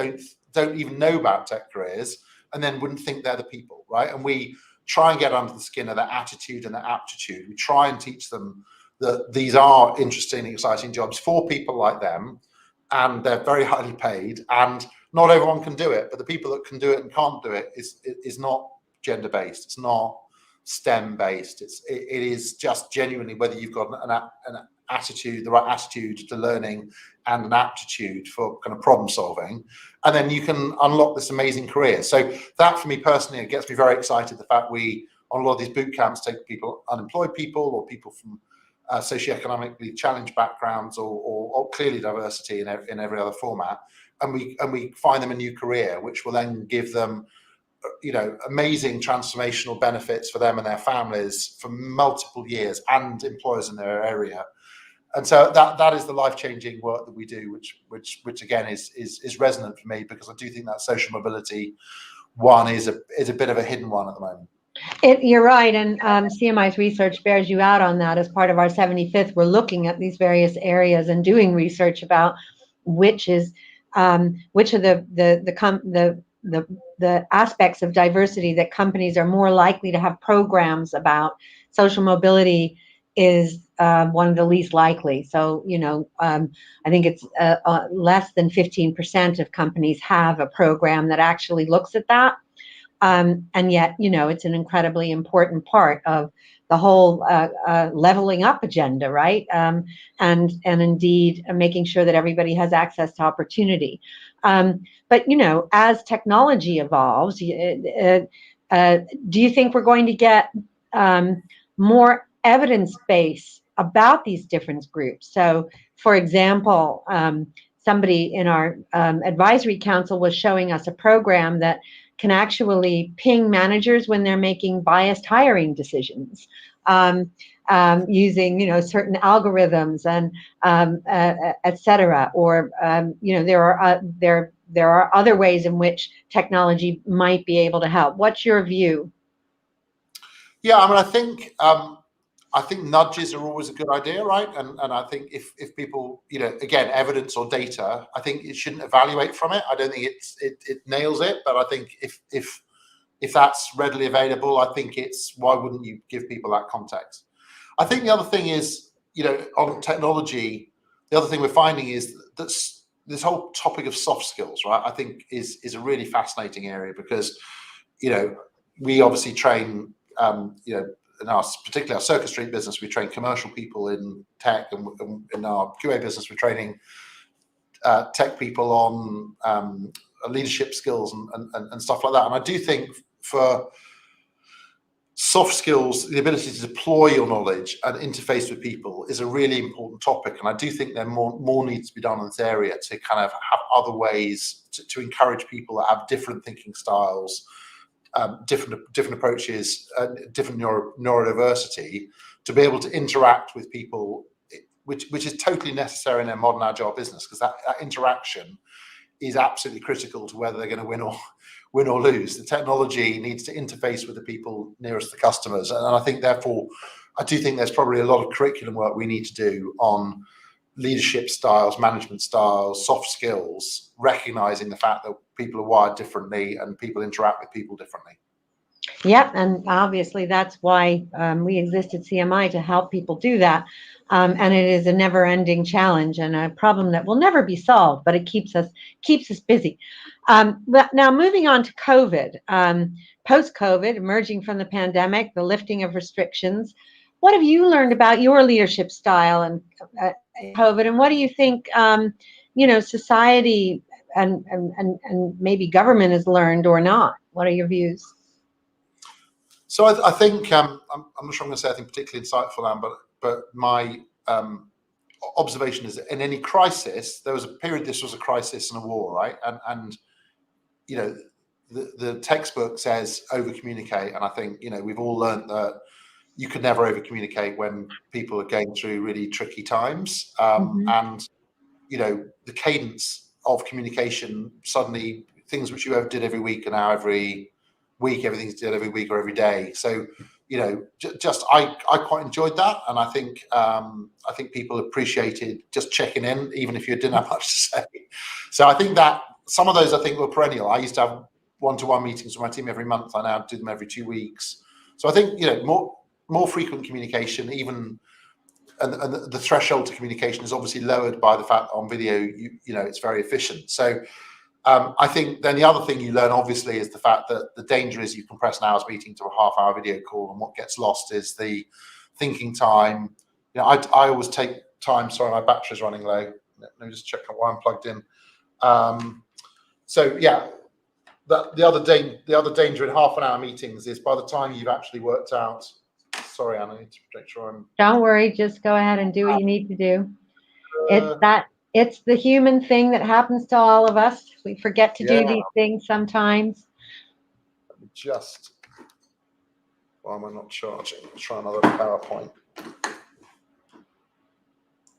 don't even know about tech careers and then wouldn't think they're the people, right? And we try and get under the skin of their attitude and their aptitude. We try and teach them that these are interesting, exciting jobs for people like them, and they're very highly paid, and not everyone can do it, but the people that can do it and can't do it is not gender-based. It's not STEM-based. It is just genuinely whether you've got an attitude, the right attitude to learning, and an aptitude for kind of problem solving, and then you can unlock this amazing career. So that, for me personally, it gets me very excited. The fact we, on a lot of these boot camps, take people, unemployed people, or people from socioeconomically challenged backgrounds, or clearly diversity in every other format, and we find them a new career, which will then give them amazing transformational benefits for them and their families for multiple years, and employers in their area. And so that is the life-changing work that we do, which again is resonant for me, because I do think that social mobility one is a bit of a hidden one at the moment. You're right, and CMI's research bears you out on that. As part of our 75th, we're looking at these various areas and doing research about which are the aspects of diversity that companies are more likely to have programs about. Social mobility is one of the least likely. So, I think it's less than 15% of companies have a program that actually looks at that. And yet, it's an incredibly important part of the whole leveling up agenda, right? And indeed making sure that everybody has access to opportunity. But, as technology evolves, do you think we're going to get more evidence base about these different groups? So, for example, somebody in our advisory council was showing us a program that can actually ping managers when they're making biased hiring decisions, using certain algorithms and et cetera. Or there are other ways in which technology might be able to help. What's your view? Yeah, I think nudges are always a good idea, right? And I think if people, again, evidence or data, I think it shouldn't evaluate from it. I don't think it nails it, but I think if that's readily available, I think why wouldn't you give people that context? I think the other thing is, on technology, the other thing we're finding is that this whole topic of soft skills, right, I think is a really fascinating area, because, we obviously train, particularly our Circus Street business, we train commercial people in tech, and in our QA business, we're training tech people on leadership skills and stuff like that. And I do think for soft skills, the ability to deploy your knowledge and interface with people is a really important topic. And I do think there more needs to be done in this area to kind of have other ways to encourage people that have different thinking styles, different approaches, different neurodiversity, to be able to interact with people, which is totally necessary in a modern agile business, because that interaction is absolutely critical to whether they're going to win or lose. The technology needs to interface with the people nearest the customers, and I think therefore I do think there's probably a lot of curriculum work we need to do on leadership styles, management styles, soft skills, recognizing the fact that people are wired differently and people interact with people differently. Yeah, and obviously that's why we exist at CMI, to help people do that. And it is a never-ending challenge and a problem that will never be solved, but it keeps us busy. But now moving on to COVID, post-COVID, emerging from the pandemic, the lifting of restrictions. What have you learned about your leadership style and COVID, and what do you think society and maybe government has learned or not? What are your views? So I think I'm not sure I'm going to say anything particularly insightful, Anne, but my observation is that in any crisis, there was a period, this was a crisis and a war, right? And the textbook says over communicate, and I think we've all learned that you could never over communicate when people are going through really tricky times, and the cadence of communication, suddenly things which you did every week are now every week, everything's done every week or every day. So just I quite enjoyed that, and I think people appreciated just checking in, even if you didn't have much to say. So I think that some of those I think were perennial. I used to have one-to-one meetings with my team every month. I now do them every 2 weeks. So I think more frequent communication, even and the threshold to communication is obviously lowered by the fact that on video it's very efficient. So I think then the other thing you learn obviously is the fact that the danger is you compress an hour's meeting to a half-hour video call, and what gets lost is the thinking time. I always take time. Sorry, my battery's running low. Let me just check why I'm plugged in. So yeah, the other danger in half-an-hour meetings is by the time you've actually worked out. Sorry, Anne, I need to make sure I'm. Don't worry, just go ahead and do what you need to do. It's the human thing that happens to all of us. We forget to do these things sometimes. Let me just. Why am I not charging? Let's try another PowerPoint.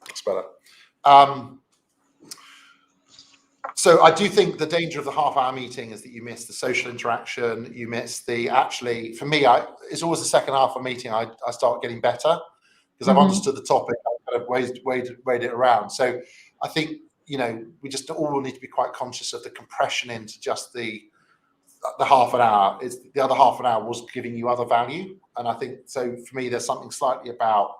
That's better. So I do think the danger of the half-hour meeting is that you miss the social interaction. You miss for me, it's always the second half of a meeting I start getting better, because I've understood the topic. I've kind of weighed it around. So I think, we just all need to be quite conscious of the compression into just the half an hour. The other half an hour was giving you other value. And I think, so for me, there's something slightly about,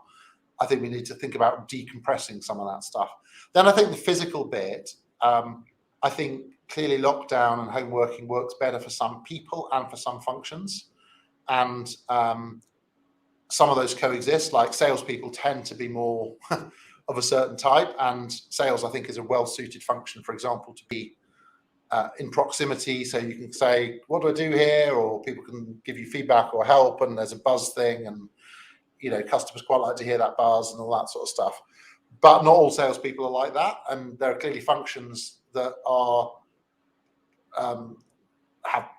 I think we need to think about decompressing some of that stuff. Then I think the physical bit, I think clearly lockdown and home working works better for some people and for some functions. And some of those coexist, like salespeople tend to be more of a certain type, and sales, I think, is a well-suited function, for example, to be in proximity, so you can say, what do I do here? Or people can give you feedback or help, and there's a buzz thing, and customers quite like to hear that buzz and all that sort of stuff. But not all salespeople are like that, and there are clearly functions that are have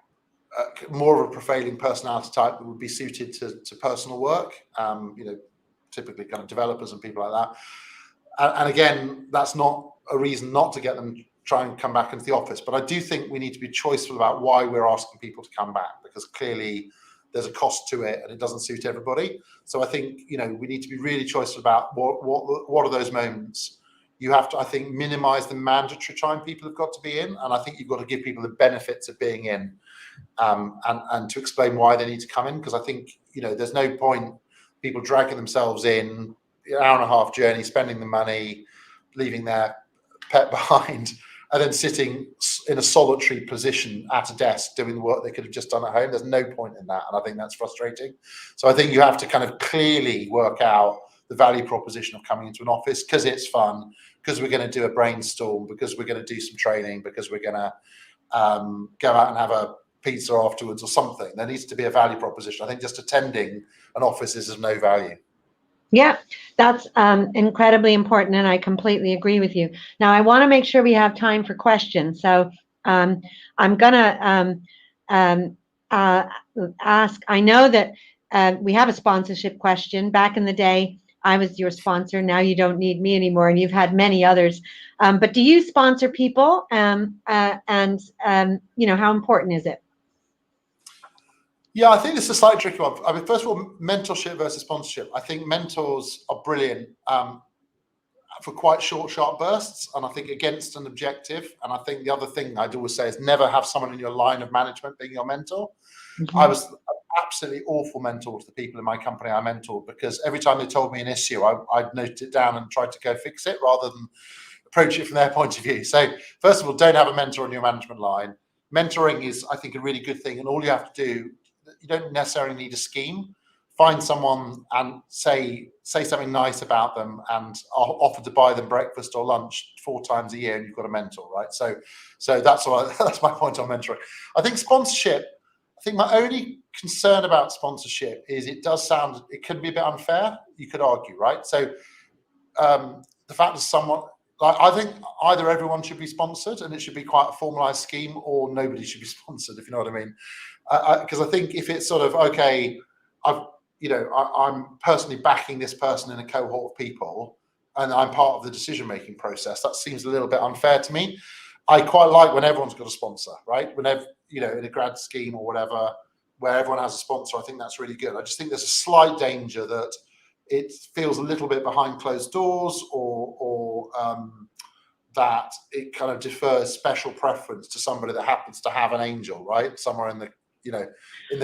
more of a prevailing personality type that would be suited to personal work. Typically kind of developers and people like that. And again, that's not a reason not to get them try and come back into the office. But I do think we need to be choiceful about why we're asking people to come back, because clearly there's a cost to it and it doesn't suit everybody. So I think, we need to be really choiceful about what are those moments. You have to, I think, minimize the mandatory time people have got to be in. And I think you've got to give people the benefits of being in, and to explain why they need to come in. Because I think, there's no point people dragging themselves in, an hour and a half journey, spending the money, leaving their pet behind, and then sitting in a solitary position at a desk doing the work they could have just done at home. There's no point in that. And I think that's frustrating. So I think you have to kind of clearly work out the value proposition of coming into an office, because it's fun, because we're going to do a brainstorm, because we're going to do some training, because we're going to go out and have a pizza afterwards or something. There needs to be a value proposition. I think just attending an office is of no value. Yeah, that's incredibly important, and I completely agree with you. Now, I want to make sure we have time for questions. So I'm going to ask, I know that we have a sponsorship question. Back in the day, I was your sponsor. Now you don't need me anymore, and you've had many others. But do you sponsor people? And how important is it? Yeah, I think this is a slightly tricky one. I mean, first of all, mentorship versus sponsorship. I think mentors are brilliant for quite short, sharp bursts, and I think against an objective. And I think the other thing I'd always say is never have someone in your line of management being your mentor. Mm-hmm. I was an absolutely awful mentor to the people in my company I mentored, because every time they told me an issue, I'd note it down and tried to go fix it rather than approach it from their point of view. So first of all, don't have a mentor in your management line. Mentoring is, I think, a really good thing, and all you have to do, you don't necessarily need a scheme. find someone and say something nice about them and offer to buy them breakfast or lunch 4 times a year, and you've got a mentor, right? So that's my point on mentoring. I think sponsorship. I think my only concern about sponsorship is it can be a bit unfair. You could argue, right? So the fact that someone, like, I think either everyone should be sponsored and it should be quite a formalized scheme, or nobody should be sponsored, if you know what I mean. Because I think if it's sort of, okay, I'm personally backing this person in a cohort of people and I'm part of the decision-making process, that seems a little bit unfair to me. I quite like when everyone's got a sponsor, right? Whenever, in a grad scheme or whatever, where everyone has a sponsor, I think that's really good. I just think there's a slight danger that it feels a little bit behind closed doors, or that it kind of defers special preference to somebody that happens to have an angel, right? Somewhere in the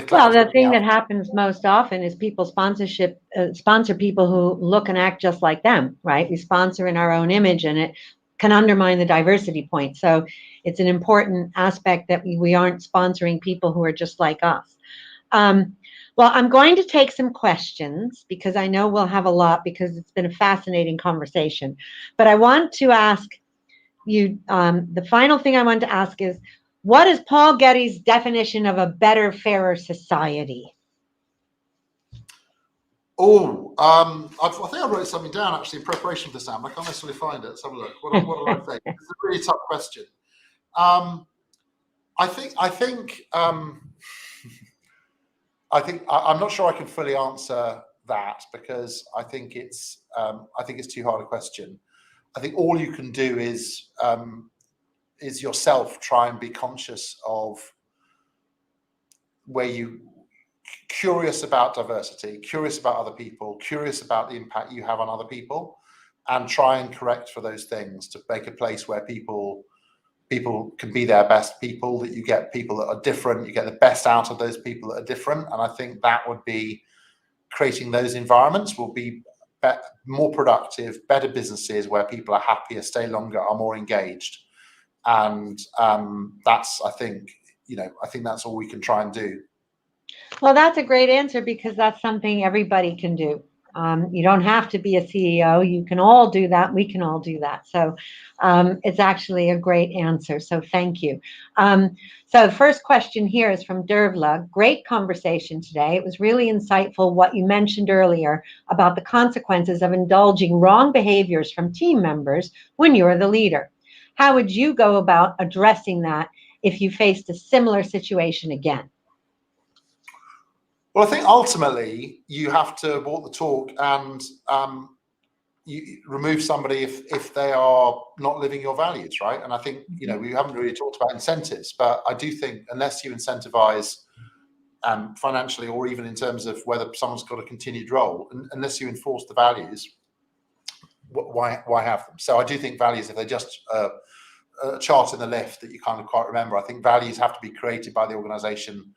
clouds. Well, the thing that happens most often is people sponsor people who look and act just like them, right? We sponsor in our own image, and it can undermine the diversity point. So it's an important aspect that we aren't sponsoring people who are just like us. Well, I'm going to take some questions because I know we'll have a lot, because it's been a fascinating conversation. But I want to ask you, the final thing I want to ask is, what is Paul Geddes' definition of a better, fairer society? I think I wrote something down actually in preparation for Sam. I can't necessarily find it. Let's have a look. What do I think? It's a really tough question. I think I'm not sure I can fully answer that, because I think it's too hard a question. I think all you can do is yourself try and be conscious of where you curious about diversity, curious about other people, curious about the impact you have on other people, and try and correct for those things to make a place where people can be their best people, that you get people that are different, you get the best out of those people that are different. And I think that would be creating those environments will be more productive, better businesses where people are happier, stay longer, are more engaged. And that's, I think that's all we can try and do. Well, that's a great answer, because that's something everybody can do. You don't have to be a CEO. You can all do that. We can all do that. So it's actually a great answer. So thank you. So the first question here is from Dervla. Great conversation today. It was really insightful what you mentioned earlier about the consequences of indulging wrong behaviors from team members when you're the leader. How would you go about addressing that if you faced a similar situation again? Well, I think ultimately you have to walk the talk, and you remove somebody if they are not living your values, right? And I think, we haven't really talked about incentives, but I do think unless you incentivize financially, or even in terms of whether someone's got a continued role, unless you enforce the values, why have them? So I do think values, if they're just a chart in the lift that you kind of quite remember, I think values have to be created by the organization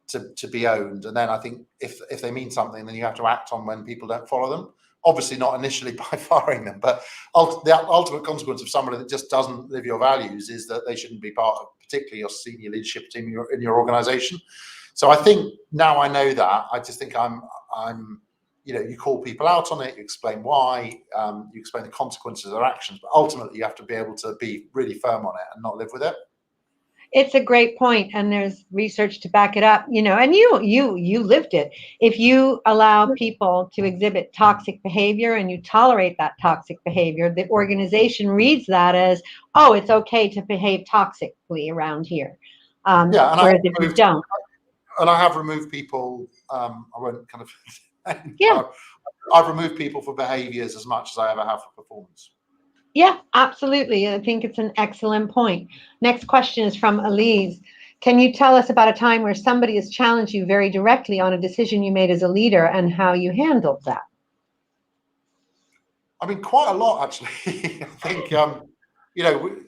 to be owned. And then I think if they mean something, then you have to act on when people don't follow them. Obviously not initially by firing them, but the ultimate consequence of somebody that just doesn't live your values is that they shouldn't be part of particularly your senior leadership team in your organization. So I think now I know that, I just think I'm you call people out on it, you explain why, you explain the consequences of their actions, but ultimately you have to be able to be really firm on it and not live with it. It's a great point, and there's research to back it up, and you lived it. If you allow people to exhibit toxic behavior and you tolerate that toxic behavior, the organization reads that as, oh, it's okay to behave toxically around here. Whereas if you don't. And I have removed people, I won't kind of, yeah. I've removed people for behaviors as much as I ever have for performance. Yeah, absolutely. I think it's an excellent point. Next question is from Elise. Can you tell us about a time where somebody has challenged you very directly on a decision you made as a leader and how you handled that? I mean, quite a lot, actually. I think,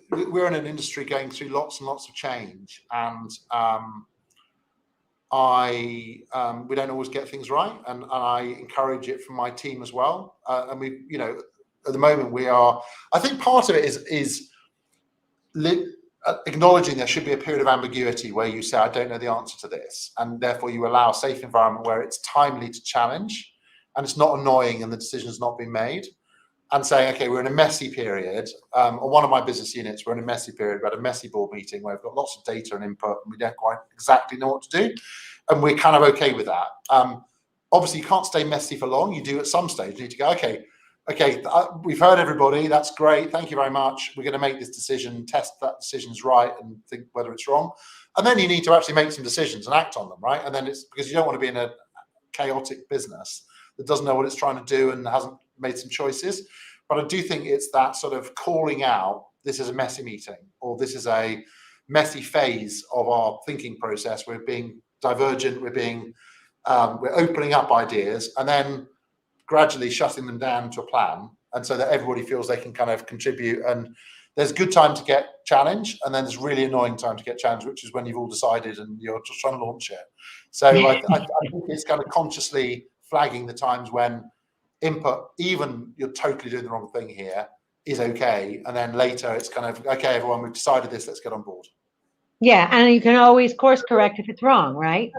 we're in an industry going through lots and lots of change, and we don't always get things right, and I encourage it from my team as well. And we, at the moment I think part of it is acknowledging there should be a period of ambiguity where you say, I don't know the answer to this, and therefore you allow a safe environment where it's timely to challenge and it's not annoying and the decision's not been made, and saying, okay, we're in a messy period. On one of my business units, we're in a messy period. We had a messy board meeting where we've got lots of data and input and we don't quite exactly know what to do, and we're kind of okay with that. Obviously, you can't stay messy for long. You do at some stage. You need to go, okay, we've heard everybody. That's great. Thank you very much. We're going to make this decision, test that decision's right, and think whether it's wrong. And then you need to actually make some decisions and act on them, right? And then it's because you don't want to be in a chaotic business that doesn't know what it's trying to do and hasn't made some choices. But I do think it's that sort of calling out, this is a messy meeting, or this is a messy phase of our thinking process. We're being divergent. We're opening up ideas, and then gradually shutting them down to a plan, and so that everybody feels they can kind of contribute. And there's good time to get challenged, and then there's really annoying time to get challenged, which is when you've all decided and you're just trying to launch it. So I think it's kind of consciously flagging the times when input, even you're totally doing the wrong thing here, is okay, and then later it's kind of, okay, everyone, we've decided this, let's get on board. Yeah, and you can always course correct if it's wrong, right?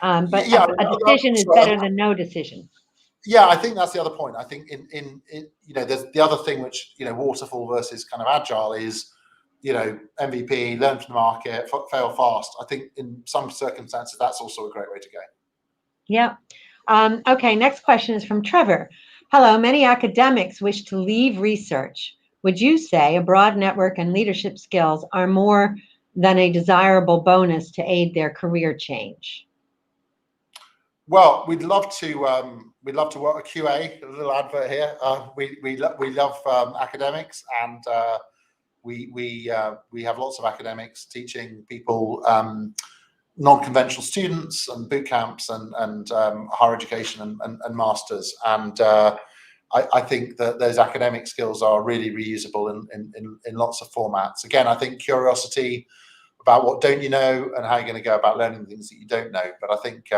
But yeah, a decision is better than no decision. Yeah, I think that's the other point. I think in there's the other thing which, waterfall versus kind of agile is, MVP, learn from the market, fail fast. I think in some circumstances that's also a great way to go. Yeah. Okay, next question is from Trevor. Hello, many academics wish to leave research. Would you say a broad network and leadership skills are more than a desirable bonus to aid their career change? Well, we'd love to work with QA. A little advert here. We love academics, and we have lots of academics teaching people non-conventional students and boot camps and higher education and masters. And I think that those academic skills are really reusable in lots of formats. Again, I think curiosity about what don't you know and how you're going to go about learning things that you don't know. But I think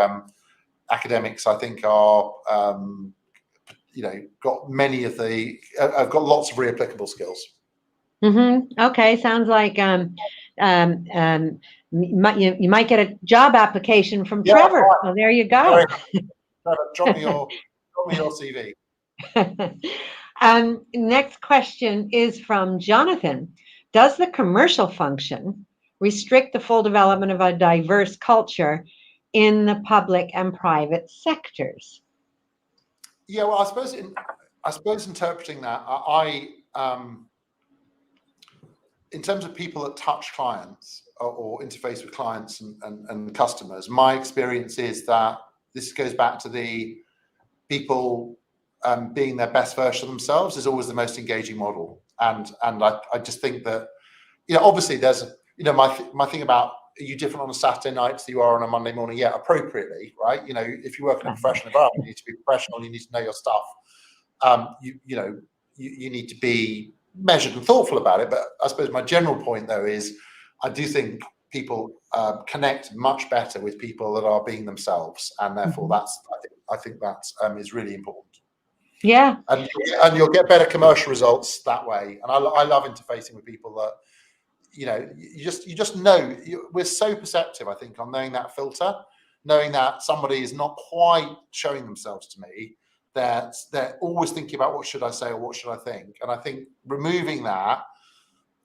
academics, I think, are got many of the I've got lots of reapplicable skills. Okay, sounds like you might get a job application from Trevor. Right. Well, there you go. Trevor, drop me your CV. Next question is from Jonathan. Does the commercial function restrict the full development of a diverse culture in the public and private sectors? Yeah, well, I suppose interpreting that, in terms of people that touch clients or interface with clients and customers, my experience is that this goes back to the people being their best version of themselves is always the most engaging model. And I just think that, obviously there's, my thing about, are you different on a Saturday night than you are on a Monday morning? Yeah, appropriately, right? If you work in a professional environment, you need to be professional, you need to know your stuff. You need to be measured and thoughtful about it. But I suppose my general point, though, is I do think people connect much better with people that are being themselves, and therefore I think that is really important. Yeah, and you'll get better commercial results that way. And I love interfacing with people that you just know. We're so perceptive, I think, on knowing that filter, knowing that somebody is not quite showing themselves to me. That they're always thinking about what should I say or what should I think, and I think removing that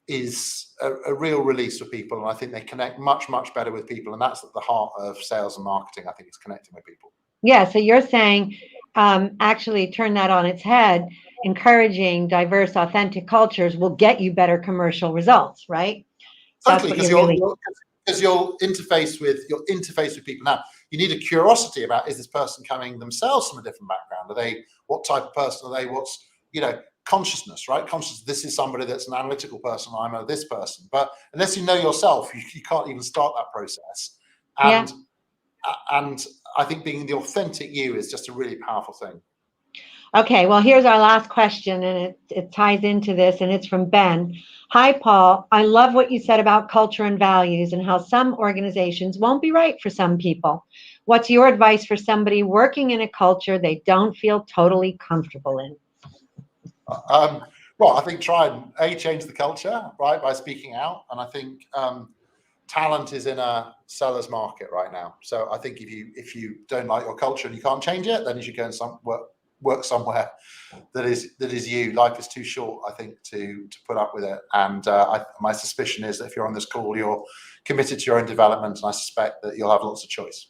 is a real release for people, and I think they connect much better with people, and that's at the heart of sales and marketing. I think it's connecting with people. Yeah, so you're saying actually turn that on its head. Encouraging diverse, authentic cultures will get you better commercial results, right? Totally, because you'll interface with people. Now, you need a curiosity about, is this person coming themselves from a different background? Are they, what type of person are they? What's, consciousness, right? Consciousness, this is somebody that's an analytical person, I'm this person. But unless you know yourself, you can't even start that process. And I think being the authentic you is just a really powerful thing. Okay, well, here's our last question, and it ties into this, and it's from Ben. Hi, Paul. I love what you said about culture and values and how some organizations won't be right for some people. What's your advice for somebody working in a culture they don't feel totally comfortable in? Well, I think try and change the culture, right, by speaking out. And I think talent is in a seller's market right now. So I think if you don't like your culture and you can't change it, then you should go and work somewhere that is you. Life is too short, I think, to put up with it. And my suspicion is that if you're on this call, you're committed to your own development, and I suspect that you'll have lots of choice.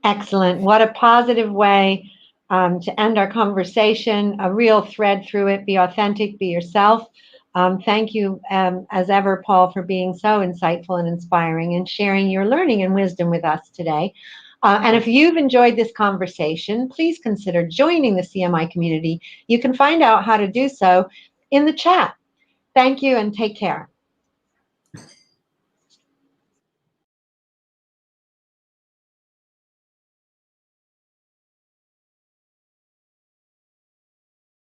Excellent. What a positive way to end our conversation. A real thread through it. Be authentic, be yourself. Thank you, as ever, Paul, for being so insightful and inspiring and sharing your learning and wisdom with us today. And if you've enjoyed this conversation, please consider joining the CMI community. You can find out how to do so in the chat. Thank you and take care.